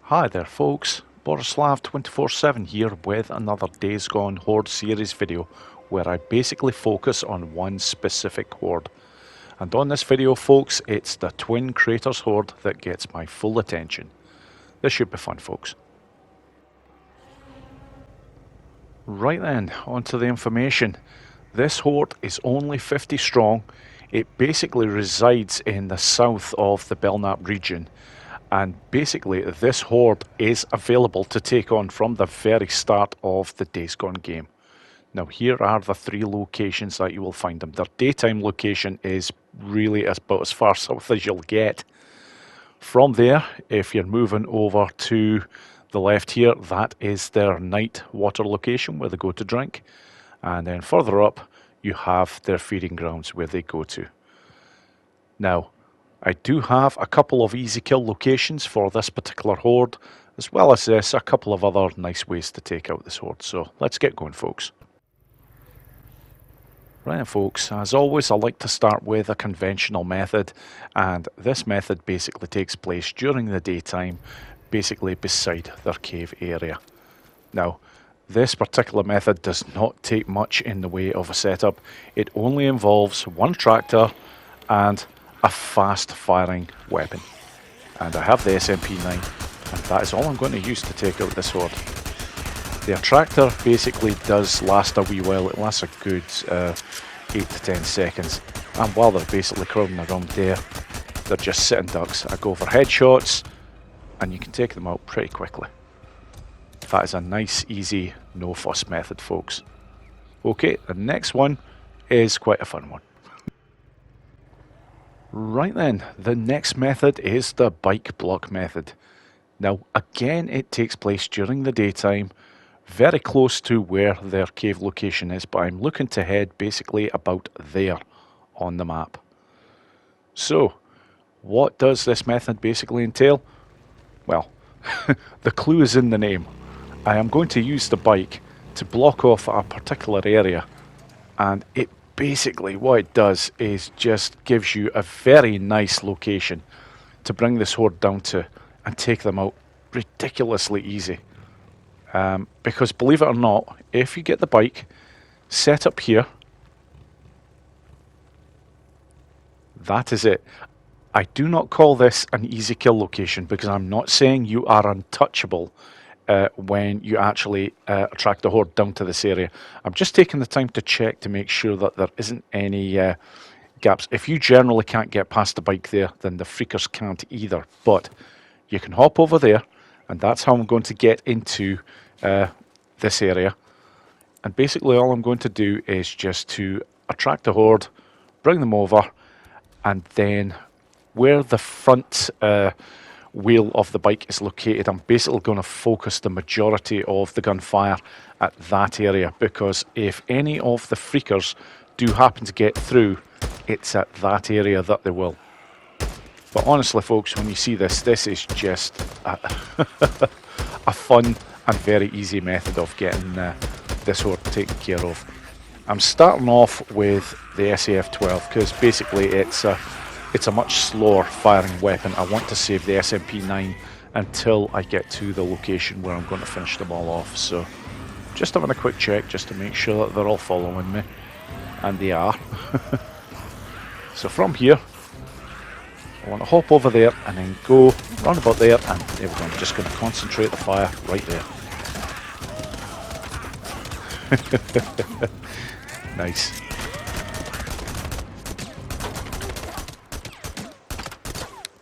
Hi there folks, Borislav 24/7 here with another Days Gone Horde series video where I basically focus on one specific horde. And on this video folks, it's the Twin Craters Horde that gets my full attention. This should be fun folks. Right then, onto the information. This horde is only 50 strong. It basically resides in the south of the Belknap region. And basically this horde is available to take on from the very start of the Days Gone game. Now here are the three locations that you will find them. Their daytime location is really about as far south as you'll get. From there, if you're moving over to the left here, that is their night water location where they go to drink. And then further up, you have their feeding grounds where they go to. Now, I do have a couple of easy kill locations for this particular horde, as well as this, a couple of other nice ways to take out this horde. So let's get going folks. Right then folks, as always I like to start with a conventional method, and this method basically takes place during the daytime, basically beside their cave area. Now, this particular method does not take much in the way of a setup. It only involves one tractor and a fast firing weapon. And I have the SMP9, and that is all I'm going to use to take out this horde. The attractor basically does last a wee while. It lasts a good 8 to 10 seconds. And while they're basically crowding around there, they're just sitting ducks. I go for headshots, and you can take them out pretty quickly. That is a nice, easy, no fuss method, folks. Okay, the next one is quite a fun one. Right then, the next method is the bike block method. Now, again, it takes place during the daytime, very close to where their cave location is, but I'm looking to head basically about there on the map. So, what does this method basically entail? Well, the clue is in the name. I am going to use the bike to block off a particular area, and it basically what it does is just gives you a very nice location to bring this horde down to and take them out ridiculously easy. Because believe it or not, if you get the bike set up here, that is it. I do not call this an easy kill location because I'm not saying you are untouchable when you actually attract the horde down to this area. I'm just taking the time to check to make sure that there isn't any gaps. If you generally can't get past the bike there, then the freakers can't either. But you can hop over there, and that's how I'm going to get into this area. And basically all I'm going to do is just to attract the horde, bring them over, and then where the front wheel of the bike is located, I'm basically going to focus the majority of the gunfire at that area, because if any of the freakers do happen to get through, it's at that area that they will. But honestly folks, when you see this, this is just a fun and very easy method of getting this horde taken care of. I'm starting off with the SAF-12 because basically it's a much slower firing weapon. I want to save the SMP9 until I get to the location where I'm going to finish them all off. So just having a quick check just to make sure that they're all following me. And they are. So from here, I want to hop over there and then go round about there, and there we go. I'm just going to concentrate the fire right there. Nice.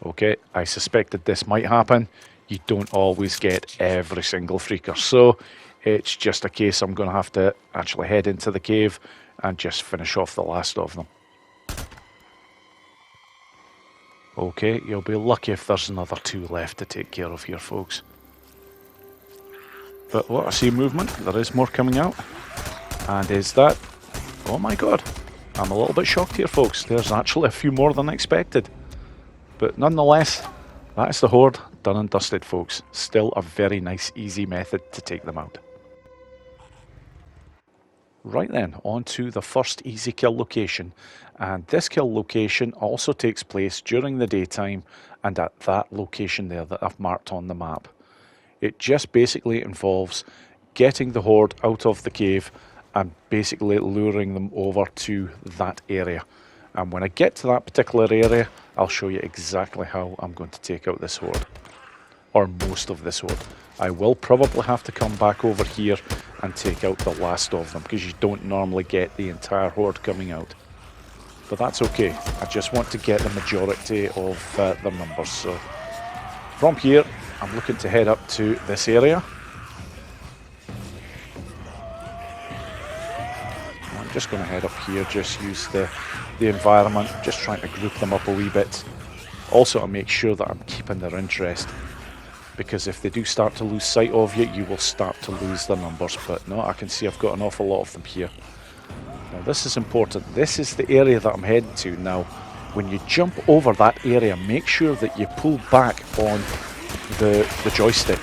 Okay, I suspected this might happen. You don't always get every single freaker, so it's just a case I'm going to have to actually head into the cave and just finish off the last of them. Okay, you'll be lucky if there's another two left to take care of here, folks. But what I see movement, there is more coming out. And is that... Oh my god, I'm a little bit shocked here, folks. There's actually a few more than expected. But nonetheless, that is the horde done and dusted, folks. Still a very nice, easy method to take them out. Right then, on to the first easy kill location. And this kill location also takes place during the daytime and at that location there that I've marked on the map. It just basically involves getting the horde out of the cave and basically luring them over to that area. And when I get to that particular area, I'll show you exactly how I'm going to take out this horde, or most of this horde. I will probably have to come back over here and take out the last of them, because you don't normally get the entire horde coming out. But that's okay, I just want to get the majority of the numbers. So from here, I'm looking to head up to this area. I'm just going to head up here, just use the environment, just trying to group them up a wee bit. Also to make sure that I'm keeping their interest, because if they do start to lose sight of you, you will start to lose their numbers. But no, I can see I've got an awful lot of them here. Now this is important. This is the area that I'm heading to. Now, when you jump over that area, make sure that you pull back on the joystick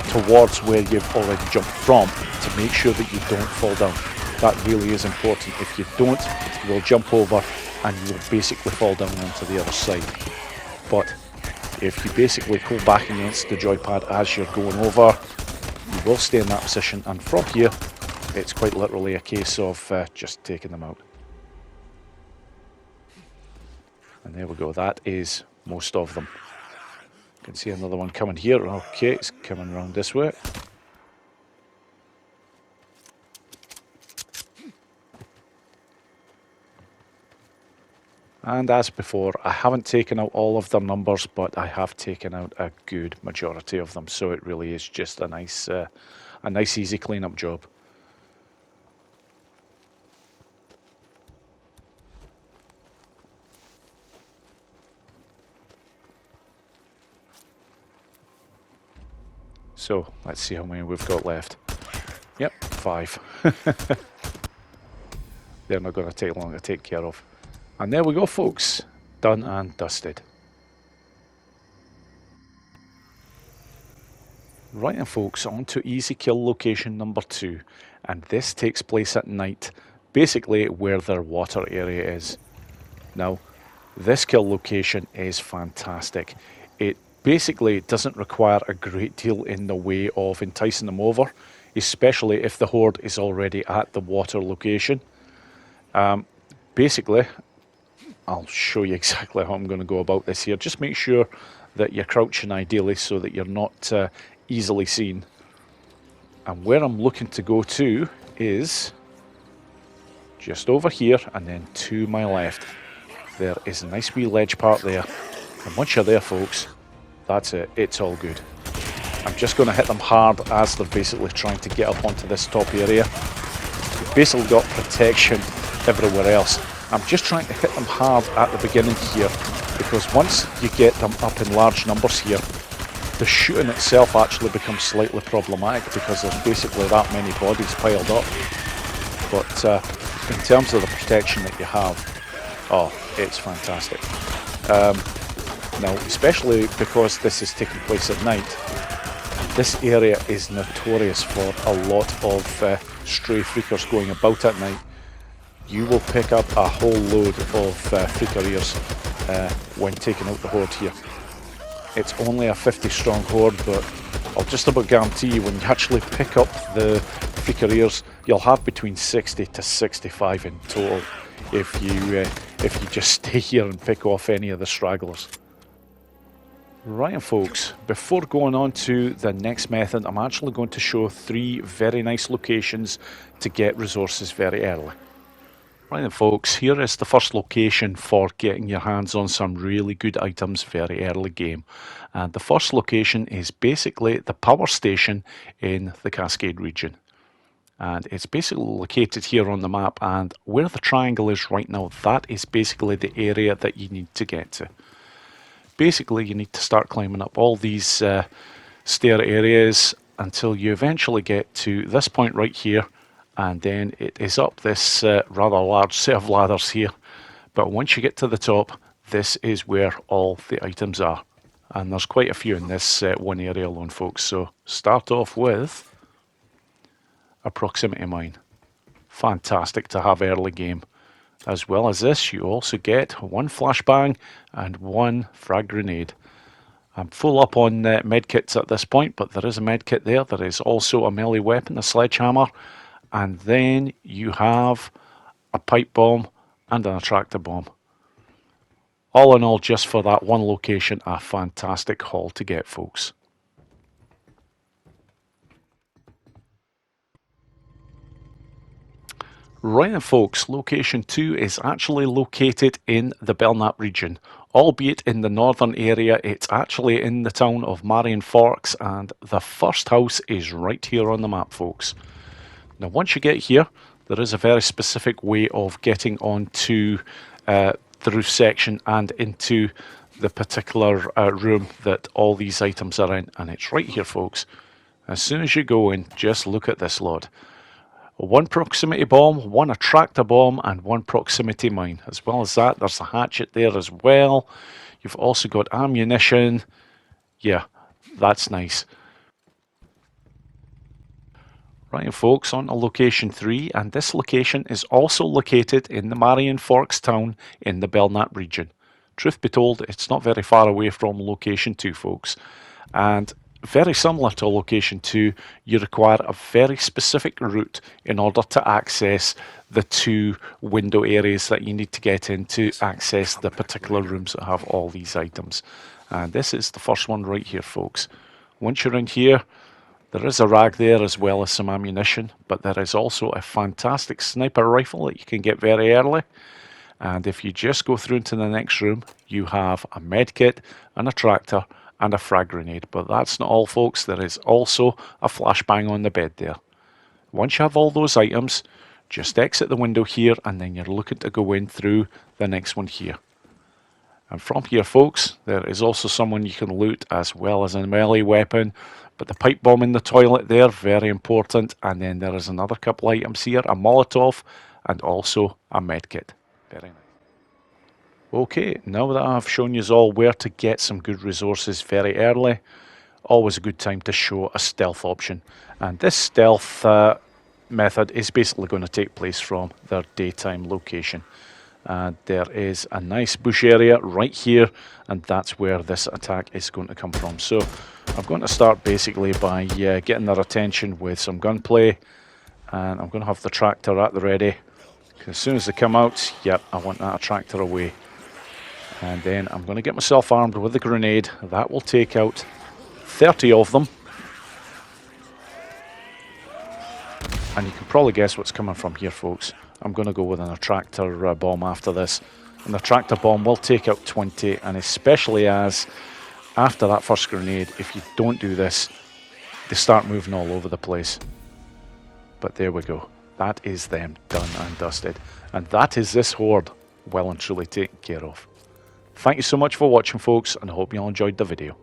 towards where you've already jumped from, to make sure that you don't fall down. That really is important. If you don't, you will jump over and you will basically fall down onto the other side. But if you basically pull back against the joypad as you're going over, you will stay in that position, and from here it's quite literally a case of just taking them out. And there we go, that is most of them. You can see another one coming here. Okay, it's coming around this way. And as before, I haven't taken out all of their numbers, but I have taken out a good majority of them. So it really is just a nice easy cleanup job. So let's see how many we've got left. Yep, 5. They're not going to take long to take care of. And there we go, folks. Done and dusted. Right then, folks, on to easy kill location number 2. And this takes place at night, basically where their water area is. Now, this kill location is fantastic. It basically doesn't require a great deal in the way of enticing them over, especially if the horde is already at the water location. Basically, I'll show you exactly how I'm going to go about this here. Just make sure that you're crouching ideally so that you're not easily seen. And where I'm looking to go to is just over here and then to my left. There is a nice wee ledge part there. And once you're there, folks, that's it. It's all good. I'm just going to hit them hard as they're basically trying to get up onto this top area. You've basically got protection everywhere else. I'm just trying to hit them hard at the beginning here, because once you get them up in large numbers here, the shooting itself actually becomes slightly problematic, because there's basically that many bodies piled up. But in terms of the protection that you have, oh, it's fantastic. Now, especially because this is taking place at night, this area is notorious for a lot of stray freakers going about at night. You will pick up a whole load of freaker ears when taking out the horde here. It's only a 50 strong horde, but I'll just about guarantee you when you actually pick up the freaker ears, you'll have between 60 to 65 in total if you just stay here and pick off any of the stragglers. Right, and folks, before going on to the next method, I'm actually going to show 3 very nice locations to get resources very early. Right then, folks, here is the first location for getting your hands on some really good items very early game. And the first location is basically the power station in the Cascade region. And it's basically located here on the map, and where the triangle is right now, that is basically the area that you need to get to. Basically, you need to start climbing up all these stair areas until you eventually get to this point right here. And then it is up this rather large set of ladders here. But once you get to the top, this is where all the items are. And there's quite a few in this one area alone, folks. So start off with a proximity mine. Fantastic to have early game. As well as this, you also get 1 flashbang and 1 frag grenade. I'm full up on medkits at this point, but there is a medkit there. There is also a melee weapon, a sledgehammer, and then you have a pipe bomb and an attractor bomb. All in all, just for that one location, a fantastic haul to get, folks. Right then, folks, location 2 is actually located in the Belknap region. Albeit in the northern area, it's actually in the town of Marion Forks, and the first house is right here on the map, folks. Now, once you get here, there is a very specific way of getting onto the roof section and into the particular room that all these items are in, and it's right here, folks. As soon as you go in, just look at this lot. One proximity bomb, one attractor bomb, and one proximity mine. As well as that, there's a hatchet there as well. You've also got ammunition. Yeah, that's nice. Right, folks, on to location 3, and this location is also located in the Marion Forks town in the Belknap region. Truth be told, it's not very far away from location 2, folks. And very similar to location 2, you require a very specific route in order to access the 2 window areas that you need to get in to access the particular rooms that have all these items. And this is the first one right here, folks. Once you're in here, there is a rag there as well as some ammunition, but there is also a fantastic sniper rifle that you can get very early. And if you just go through into the next room, you have a medkit, an attractor, and a frag grenade. But that's not all, folks. There is also a flashbang on the bed there. Once you have all those items, just exit the window here, and then you're looking to go in through the next one here. And from here, folks, there is also someone you can loot as well as a melee weapon. But the pipe bomb in the toilet there, very important. And then there is another couple items here, a Molotov and also a medkit. Very nice. Okay, now that I've shown you all where to get some good resources very early, always a good time to show a stealth option. And this stealth method is basically going to take place from their daytime location. And there is a nice bush area right here, and that's where this attack is going to come from. So I'm going to start basically by getting their attention with some gunplay, and I'm going to have the tractor at the ready. As soon as they come out, yep, I want that tractor away. And then I'm going to get myself armed with a grenade. That will take out 30 of them. And you can probably guess what's coming from here, folks. I'm going to go with an attractor bomb after this. An attractor bomb will take out 20, and especially as after that first grenade, if you don't do this, they start moving all over the place. But there we go. That is them done and dusted. And that is this horde well and truly taken care of. Thank you so much for watching, folks, and I hope you all enjoyed the video.